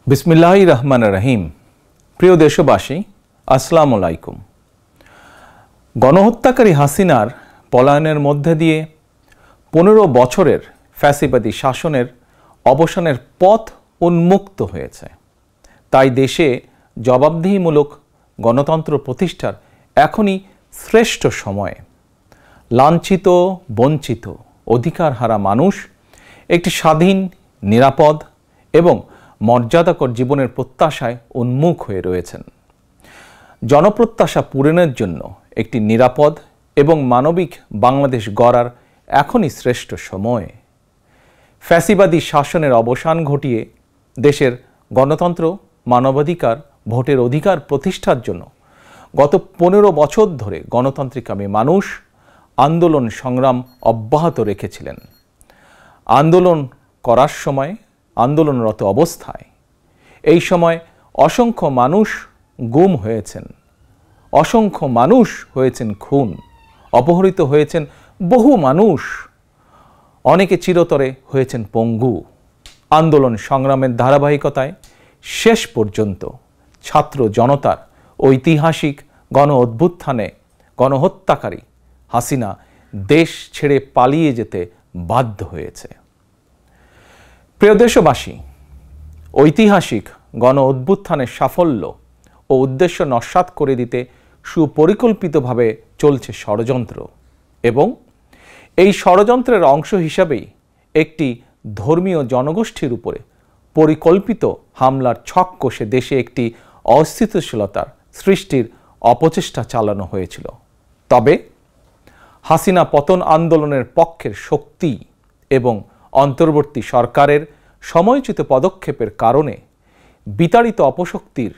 বিসমিল্লাহির রহমানির রহিম। প্রিয় দেশবাসী, আসসালামু আলাইকুম। গণহত্যাকারী হাসিনার পলায়নের মধ্যে দিয়ে 15 বছরের ফ্যাসিবাদী শাসনের অবসানের পথ উন্মুক্ত হয়েছে। তাই দেশে জবাবদিহিমূলক গণতন্ত্র প্রতিষ্ঠার এখনই শ্রেষ্ঠ সময়। লাঞ্ছিত, বঞ্চিত, অধিকারহারা মানুষ একটি স্বাধীন, নিরাপদ এবং মর্যাদাকর জীবনের প্রত্যাশায় উন্মুখ হয়ে রয়েছেন। জনপ্রত্যাশা পূরণের জন্য একটি নিরাপদ এবং মানবিক বাংলাদেশ গড়ার এখনই শ্রেষ্ঠ সময়। ফ্যাসিবাদী শাসনের অবসান ঘটিয়ে দেশের গণতন্ত্র, মানবাধিকার, ভোটের অধিকার প্রতিষ্ঠার জন্য গত 15 বছর ধরে গণতান্ত্রিকামী মানুষ আন্দোলন সংগ্রাম অব্যাহত রেখেছিলেন। আন্দোলন করার সময়, আন্দোলনরত অবস্থায় এই সময় অসংখ্য মানুষ গুম হয়েছেন, অসংখ্য মানুষ হয়েছেন খুন, অপহৃত হয়েছেন বহু মানুষ, অনেকে চিরতরে হয়েছেন পঙ্গু। আন্দোলন সংগ্রামের ধারাবাহিকতায় শেষ পর্যন্ত ছাত্র জনতার ঐতিহাসিক গণ অভ্যুত্থানে গণহত্যাকারী হাসিনা দেশ ছেড়ে পালিয়ে যেতে বাধ্য হয়েছে। প্রিয় দেশবাসী, ঐতিহাসিক গণ অভ্যুত্থানের সাফল্য ও উদ্দেশ্য নস্যাৎ করে দিতে সুপরিকল্পিতভাবে চলছে ষড়যন্ত্র, এবং এই ষড়যন্ত্রের অংশ হিসাবেই একটি ধর্মীয় জনগোষ্ঠীর উপরে পরিকল্পিত হামলার ছক কষে দেশে একটি অস্থিতিশীলতার সৃষ্টির অপচেষ্টা চালানো হয়েছিল। তবে হাসিনা পতন আন্দোলনের পক্ষের শক্তি এবং অন্তর্বর্তী সরকারের সময়োচিত পদক্ষেপের কারণে বিতাড়িত অপশক্তির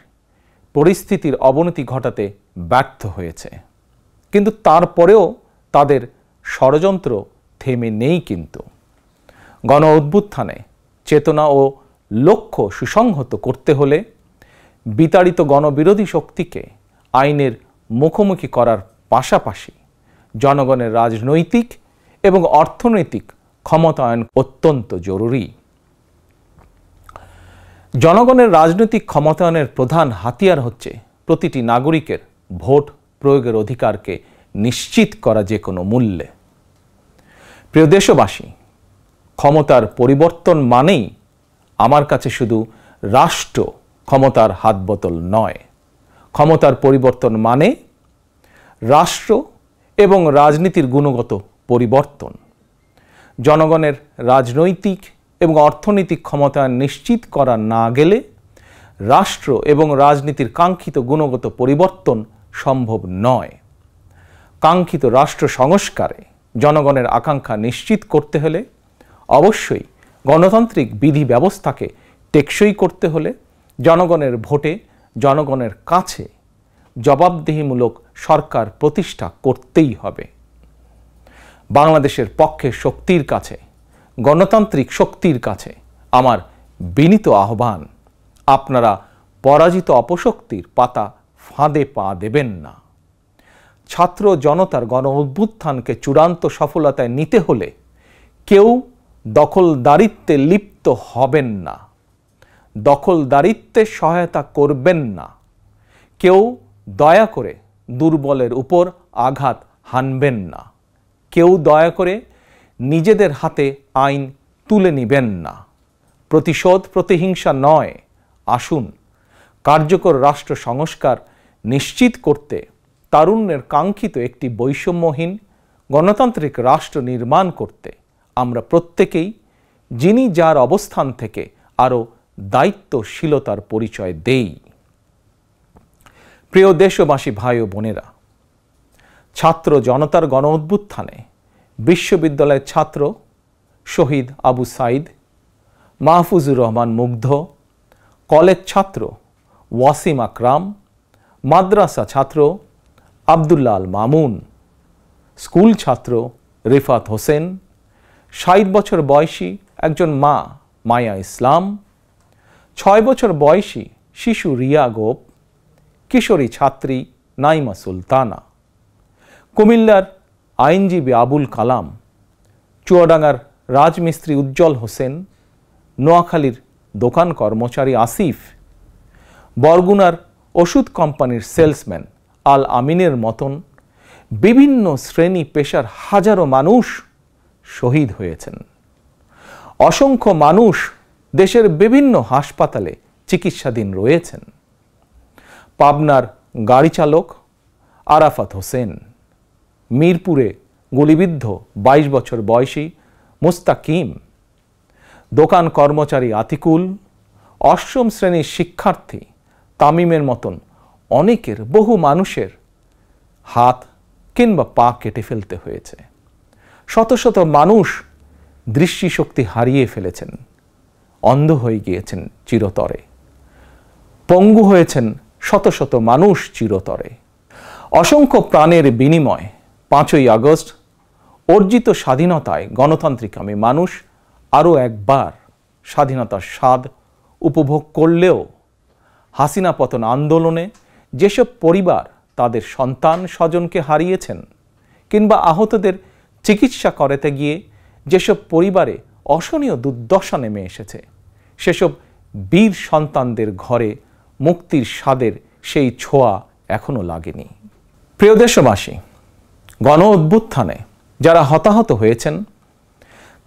পরিস্থিতির অবনতি ঘটাতে ব্যর্থ হয়েছে। কিন্তু তারপরেও তাদের ষড়যন্ত্র থেমে নেই। কিন্তু গণ অভ্যুত্থানে চেতনা ও লক্ষ্য সুসংহত করতে হলে বিতাড়িত গণবিরোধী শক্তিকে আইনের মুখোমুখি করার পাশাপাশি জনগণের রাজনৈতিক এবং অর্থনৈতিক ক্ষমতায়ন অত্যন্ত জরুরি। জনগণের রাজনৈতিক ক্ষমতায়নের প্রধান হাতিয়ার হচ্ছে প্রতিটি নাগরিকের ভোট প্রয়োগের অধিকারকে নিশ্চিত করা যে কোনো মূল্যে। প্রিয় দেশবাসী, ক্ষমতার পরিবর্তন মানেই আমার কাছে শুধু রাষ্ট্র ক্ষমতার হাতবোতল নয়। ক্ষমতার পরিবর্তন মানে রাষ্ট্র এবং রাজনীতির গুণগত পরিবর্তন। জনগণের রাজনৈতিক এবং অর্থনৈতিক ক্ষমতায়ন নিশ্চিত করা না গেলে রাষ্ট্র এবং রাজনীতির কাঙ্ক্ষিত গুণগত পরিবর্তন সম্ভব নয়। কাঙ্ক্ষিত রাষ্ট্র সংস্কারে জনগণের আকাঙ্ক্ষা নিশ্চিত করতে হলে অবশ্যই গণতান্ত্রিক বিধি ব্যবস্থাকে টেকসই করতে হলে জনগণের ভোটে জনগণের কাছে জবাবদিহিমূলক সরকার প্রতিষ্ঠা করতেই হবে। বাংলাদেশের পক্ষের শক্তির কাছে, গণতান্ত্রিক শক্তির কাছে আমার বিনীত আহ্বান, আপনারা পরাজিত অপশক্তির পাতা ফাঁদে পা দেবেন না। ছাত্র জনতার গণ অভ্যুত্থানকে চূড়ান্ত সফলতায় নিতে হলে কেউ দখলদারিত্বে লিপ্ত হবেন না, দখলদারিত্বে সহায়তা করবেন না, কেউ দয়া করে দুর্বলের উপর আঘাত হানবেন না, কেউ দয়া করে নিজেদের হাতে আইন তুলে নেবেন না। প্রতিশোধ, প্রতিহিংসা নয়। আসুন কার্যকর রাষ্ট্র সংস্কার নিশ্চিত করতে তারুণ্যের কাঙ্ক্ষিত একটি বৈষম্যহীন গণতান্ত্রিক রাষ্ট্র নির্মাণ করতে আমরা প্রত্যেকেই যিনি যার অবস্থান থেকে আরও দায়িত্বশীলতার পরিচয় দেই। প্রিয় দেশবাসী, ভাই ও বোনেরা, ছাত্র জনতার গণ অভ্যুত্থানে বিশ্ববিদ্যালয়ের ছাত্র শহীদ আবু সাইদ, মাহফুজুর রহমান মুগ্ধ, কলেজ ছাত্র ওয়াসিম আকরাম, মাদ্রাসা ছাত্র আবদুল্লাহ আল মামুন, স্কুল ছাত্র রিফাত হোসেন, 60 বছর বয়সী একজন মা মায়া ইসলাম, 6 বছর বয়সী শিশু রিয়া গোপ, কিশোরী ছাত্রী নাইমা সুলতানা, কুমিল্লার আইনজীবী আবুল কালাম, চুয়াডাঙ্গার রাজমিস্ত্রি উজ্জ্বল হোসেন, নোয়াখালীর দোকান কর্মচারী আসিফ, বরগুনার ওষুধ কোম্পানির সেলসম্যান আল আমিনের মতন বিভিন্ন শ্রেণী পেশার হাজারো মানুষ শহীদ হয়েছেন। অসংখ্য মানুষ দেশের বিভিন্ন হাসপাতালে চিকিৎসাধীন রয়েছেন। পাবনার গাড়ি চালক আরাফাত হোসেন, মিরপুরে গুলিবিদ্ধ 22 বছর বয়সী মুস্তাকিম, দোকান কর্মচারী আতিকুল, অষ্টম শ্রেণীর শিক্ষার্থী তামিমের মতন অনেকের, বহু মানুষের হাত কিংবা পা কেটে ফেলতে হয়েছে। শত শত মানুষ দৃষ্টিশক্তি হারিয়ে ফেলেছেন, অন্ধ হয়ে গিয়েছেন চিরতরে, পঙ্গু হয়েছেন শত শত মানুষ চিরতরে। অসংখ্য প্রাণের বিনিময় 5ই আগস্ট অর্জিত স্বাধীনতায় গণতান্ত্রিকামী মানুষ আরও একবার স্বাধীনতার স্বাদ উপভোগ করলেও হাসিনা পতন আন্দোলনে যেসব পরিবার তাদের সন্তান স্বজনকে হারিয়েছেন কিংবা আহতদের চিকিৎসা করাতে গিয়ে যেসব পরিবারে অসহনীয় দুর্দশা নেমে এসেছে, সেসব বীর সন্তানদের ঘরে মুক্তির স্বাদের সেই ছোঁয়া এখনো লাগেনি। প্রিয় দেশবাসী, গণ অভ্যুত্থানে যারা হতাহত হয়েছেন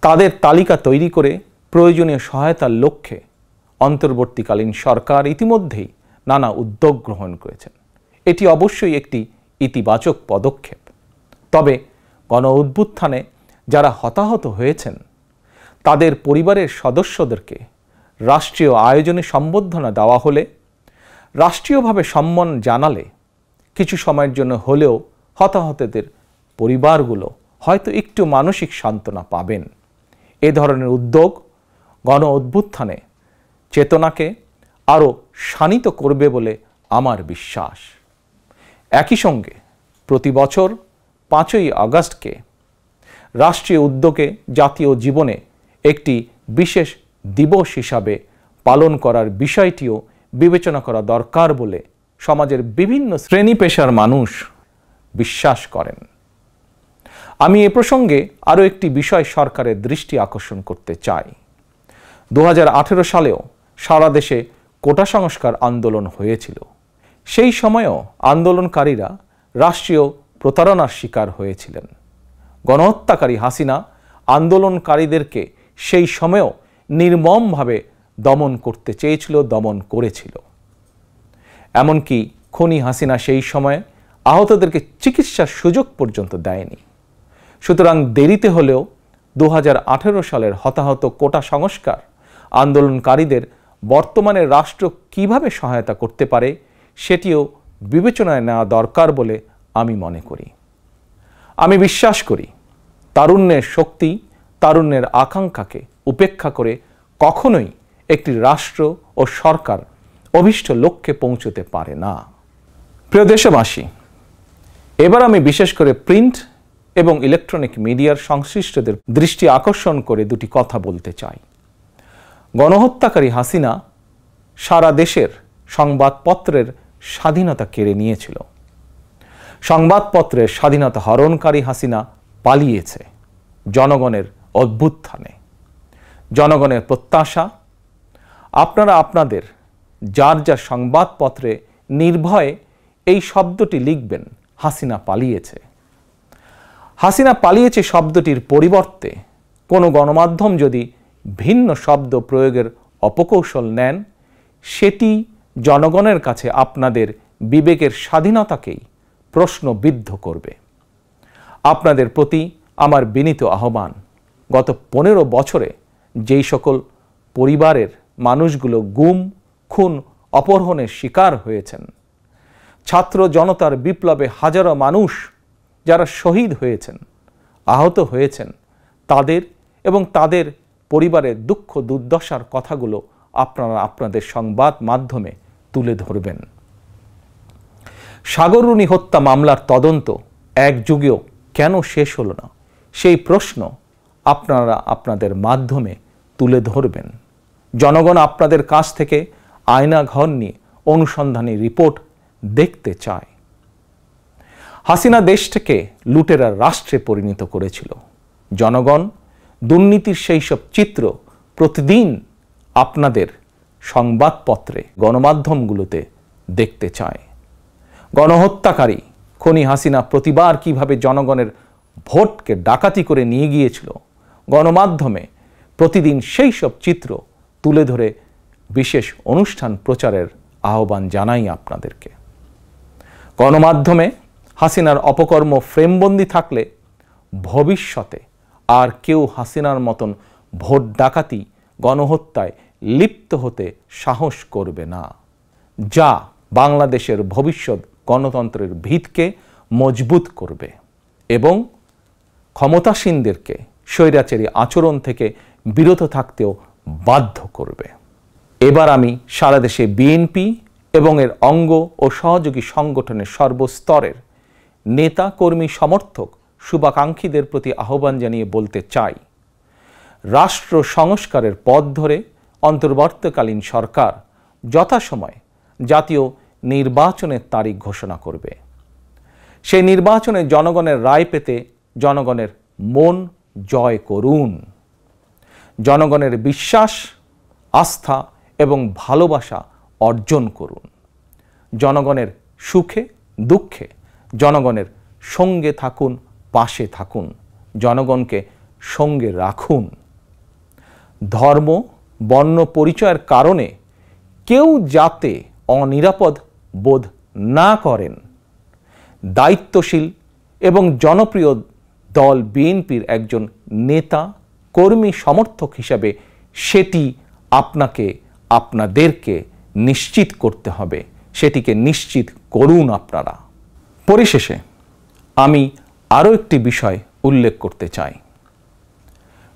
তাদের তালিকা তৈরি করে প্রয়োজনীয় সহায়তার লক্ষ্যে অন্তর্বর্তীকালীন সরকার ইতিমধ্যেই নানা উদ্যোগ গ্রহণ করেছেন। এটি অবশ্যই একটি ইতিবাচক পদক্ষেপ। তবে গণ অভ্যুত্থানে যারা হতাহত হয়েছেন তাদের পরিবারের সদস্যদেরকে রাষ্ট্রীয় আয়োজনে সম্বর্ধনা দেওয়া হলে, রাষ্ট্রীয়ভাবে সম্মান জানালে কিছু সময়ের জন্য হলেও হতাহতদের পরিবারগুলো হয়তো একটু মানসিক সান্ত্বনা পাবেন। এ ধরনের উদ্যোগ গণ অভ্যুত্থানে চেতনাকে আরও শানিত করবে বলে আমার বিশ্বাস। একই সঙ্গে প্রতি বছর 5ই আগস্টকে রাষ্ট্রীয় উদ্যোগে জাতীয় জীবনে একটি বিশেষ দিবস হিসাবে পালন করার বিষয়টিও বিবেচনা করা দরকার বলে সমাজের বিভিন্ন শ্রেণী পেশার মানুষ বিশ্বাস করেন। আমি এ প্রসঙ্গে আরও একটি বিষয় সরকারের দৃষ্টি আকর্ষণ করতে চাই। 2018 সালেও সারা দেশে কোটা সংস্কার আন্দোলন হয়েছিল। সেই সময়েও আন্দোলনকারীরা রাষ্ট্রীয় প্রতারণার শিকার হয়েছিলেন। গণহত্যাকারী হাসিনা আন্দোলনকারীদেরকে সেই সময়েও নির্মমভাবে দমন করতে চেয়েছিল, দমন করেছিল। এমনকি খুনি হাসিনা সেই সময়ে আহতদেরকে চিকিৎসার সুযোগ পর্যন্ত দেয়নি। সুতরাং দেরিতে হলেও 2018 সালের হতাহত কোটা সংস্কার আন্দোলনকারীদের বর্তমানে রাষ্ট্র কিভাবে সহায়তা করতে পারে সেটিও বিবেচনায় নেওয়া দরকার বলে আমি মনে করি। আমি বিশ্বাস করি তারুণ্যের শক্তি, তারুণ্যের আকাঙ্ক্ষাকে উপেক্ষা করে কখনোই একটি রাষ্ট্র ও সরকার অভীষ্ট লক্ষ্যে পৌঁছতে পারে না। প্রিয় দেশবাসী, এবার আমি বিশেষ করে প্রিন্ট এবং ইলেকট্রনিক মিডিয়ার সংশ্লিষ্টদের দৃষ্টি আকর্ষণ করে দুটি কথা বলতে চাই। গণহত্যাকারী হাসিনা সারা দেশের সংবাদপত্রের স্বাধীনতা কেড়ে নিয়েছিল। সংবাদপত্রের স্বাধীনতা হরণকারী হাসিনা পালিয়েছে জনগণের অভ্যুত্থানে। জনগণের প্রত্যাশা, আপনারা আপনাদের যার যার সংবাদপত্রে নির্ভয়ে এই শব্দটি লিখবেন, হাসিনা পালিয়েছে। হাসিনা পালিয়েছে শব্দটির পরিবর্তে কোনো গণমাধ্যম যদি ভিন্ন শব্দ প্রয়োগের অপকৌশল নেন, সেটি জনগণের কাছে আপনাদের বিবেকের স্বাধীনতাকেই প্রশ্নবিদ্ধ করবে। আপনাদের প্রতি আমার বিনীত আহ্বান, গত 15 বছরে যেই সকল পরিবারের মানুষগুলো গুম, খুন, অপহরণের শিকার হয়েছেন, ছাত্র জনতার বিপ্লবে হাজারো মানুষ যারা শহীদ হয়েছেন, আহত হয়েছেন, তাদের এবং তাদের পরিবারের দুঃখ দুর্দশার কথাগুলো আপনারা আপনাদের সংবাদ মাধ্যমে তুলে ধরবেন। সাগররুনি হত্যা মামলার তদন্ত এক যুগেও কেন শেষ হলো না, সেই প্রশ্ন আপনারা আপনাদের মাধ্যমে তুলে ধরবেন। জনগণ আপনাদের কাছ থেকে আয়নাঘর নিয়ে অনুসন্ধানী রিপোর্ট দেখতে চায়। হাসিনা দেশটাকে লুটেরা রাষ্ট্রে পরিণত করেছিল। জনগণ দুর্নীতির সেই সব চিত্র প্রতিদিন আপনাদের সংবাদপত্রে গণমাধ্যমগুলোতে দেখতে চায়। গণহত্যাকারী খনি হাসিনা প্রতিবার কিভাবে জনগণের ভোটকে ডাকাতি করে নিয়ে গিয়েছিল, গণমাধ্যমে প্রতিদিন সেই সব চিত্র তুলে ধরে বিশেষ অনুষ্ঠান প্রচারের আহ্বান জানাই আপনাদেরকে। গণমাধ্যমে হাসিনার অপকর্ম ফ্রেমবন্দি থাকলে ভবিষ্যতে আর কেউ হাসিনার মতন ভোট ডাকাতি, গণহত্যায় লিপ্ত হতে সাহস করবে না, যা বাংলাদেশের ভবিষ্যৎ গণতন্ত্রের ভিতকে মজবুত করবে এবং ক্ষমতাসীনদেরকে স্বৈরাচারী আচরণ থেকে বিরত থাকতেও বাধ্য করবে। এবার আমি সারা দেশে বিএনপি এবং এর অঙ্গ ও সহযোগী সংগঠনের সর্বস্তরের নেতা, কর্মী, সমর্থক, শুভাকাঙ্ক্ষীদের প্রতি আহ্বান জানিয়ে বলতে চাই, রাষ্ট্র সংস্কারের পথ ধরে অন্তর্বর্তীকালীন সরকার যথাসময়ে জাতীয় নির্বাচনের তারিখ ঘোষণা করবে। সেই নির্বাচনে জনগণের রায় পেতে জনগণের মন জয় করুন। জনগণের বিশ্বাস, আস্থা এবং ভালোবাসা অর্জন করুন। জনগণের সুখে দুঃখে জনগণের সঙ্গে থাকুন, পাশে থাকুন, জনগণকে সঙ্গে রাখুন। ধর্ম, বর্ণ পরিচয়ের কারণে কেউ যাতে অনিরাপদ বোধ না করেন, দায়িত্বশীল এবং জনপ্রিয় দল বিএনপির একজন নেতা, কর্মী, সমর্থক হিসাবে সেটি আপনাদেরকে নিশ্চিত করতে হবে। সেটিকে নিশ্চিত করুন আপনারা। পরিশেষে আমি আরও একটি বিষয় উল্লেখ করতে চাই।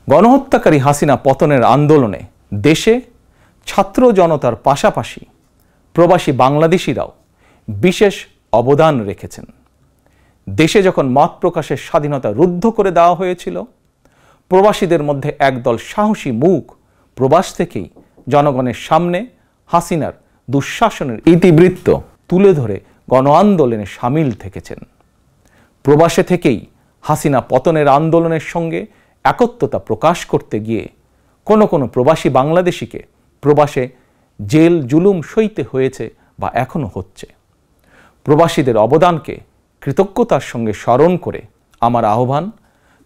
গণহত্যাকারী হাসিনা পতনের আন্দোলনে দেশে ছাত্র জনতার পাশাপাশি প্রবাসী বাংলাদেশিরাও বিশেষ অবদান রেখেছেন। দেশে যখন মত প্রকাশের স্বাধীনতা রুদ্ধ করে দেওয়া হয়েছিল, প্রবাসীদের মধ্যে একদল সাহসী মুখ প্রবাস থেকেই জনগণের সামনে হাসিনার দুঃশাসনের ইতিবৃত্ত তুলে ধরে গণ আন্দোলনে সামিল থেকেছেন। প্রবাসে থেকেই হাসিনা পতনের আন্দোলনের সঙ্গে একত্বতা প্রকাশ করতে গিয়ে কোনো প্রবাসী বাংলাদেশিকে প্রবাসে জেল জুলুম সইতে হয়েছে বা এখনো হচ্ছে। প্রবাসীদের অবদানকে কৃতজ্ঞতার সঙ্গে স্মরণ করে আমার আহ্বান,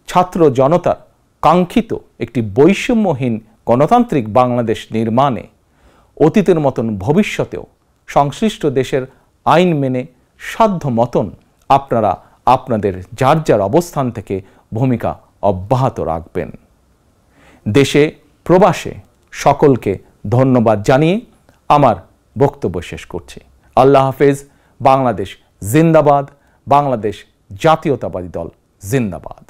ছাত্র জনতার কাঙ্ক্ষিত একটি বৈষম্যহীন গণতান্ত্রিক বাংলাদেশ নির্মাণে অতীতের মতন ভবিষ্যতেও সংশ্লিষ্ট দেশের আইন মেনে সাধ্য মতন আপনারা আপনাদের যার যার অবস্থান থেকে ভূমিকা অব্যাহত রাখবেন। দেশে প্রবাসে সকলকে ধন্যবাদ জানিয়ে আমার বক্তব্য শেষ করছি। আল্লাহ হাফেজ। বাংলাদেশ জিন্দাবাদ। বাংলাদেশ জাতীয়তাবাদী দল জিন্দাবাদ।